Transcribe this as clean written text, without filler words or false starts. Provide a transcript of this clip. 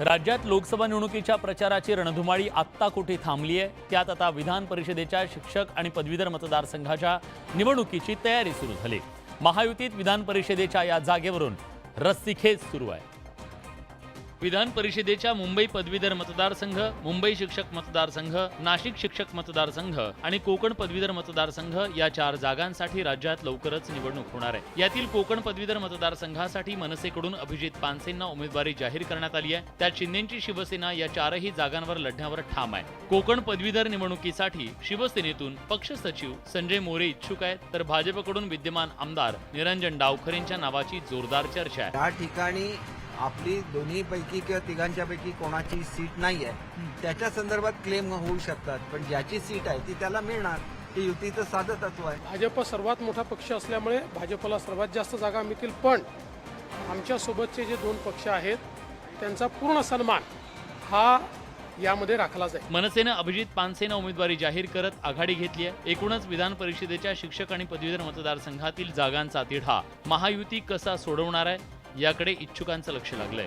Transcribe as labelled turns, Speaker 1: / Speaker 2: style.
Speaker 1: राज्यात लोकसभा निवडणुकीच्या प्रचाराची रणधुमाळी आत्ता कुठे थांबली आहे? त्यात आता विधान परिषदेच्या शिक्षक आणि पदवीधर मतदारसंघाच्या निवडणुकीची तयारी सुरू झाली। महायुतीत विधान परिषदेच्या या जागेवरून रस्सीखेच सुरू आहे। विधान परिषदेच्या मुंबई पदवीधर मतदारसंघ, मुंबई शिक्षक मतदारसंघ, नाशिक शिक्षक मतदारसंघ आणि कोकण पदवीधर मतदारसंघ या 4 जागांसाठी राज्यात लवकरच निवडणूक होणार आहे। यातील कोकण पदवीधर मतदारसंघासाठी मनसेकडून अभिजित पानसेंना उमेदवारी जाहीर करण्यात आली आहे। त्यात शिंदेची शिवसेना या 4ही जागांवर लढण्यावर ठाम आहे। कोकण पदवीधर निवडणुकीसाठी शिवसेनेतून पक्ष सचिव संजय मोरे इच्छुक आहेत, तर भाजपकडून विद्यमान आमदार निरंजन डावखरे यांच्या नावाची जोरदार चर्चा आहे।
Speaker 2: या ठिकाणी आपली दोन्हीपैकी किंवा तिघांच्यापैकी कोणाची सीट नाही आहे त्याच्या संदर्भात क्लेम होऊ शकतात, पण ज्याची सीट आहे ती त्याला मिळणार। हे युतीचं साधं तत्व आहे।
Speaker 3: भाजप सर्वात मोठा पक्ष असल्यामुळे भाजपला सर्वात जास्त जागा मिळतील, पण आमच्या सोबतचे जे 2 पक्ष आहेत त्यांचा पूर्ण सन्मान हा यामध्ये राखला जाईल।
Speaker 1: मनसेनं अभिजित पानसेंना उमेदवारी जाहीर करत आघाडी घेतली आहे। एकूणच विधान परिषदेच्या शिक्षक आणि पदवीधर मतदारसंघातील जागांचा तिढा महायुती कसा सोडवणार आहे याकडे इच्छुकांचं लक्ष लागलंय।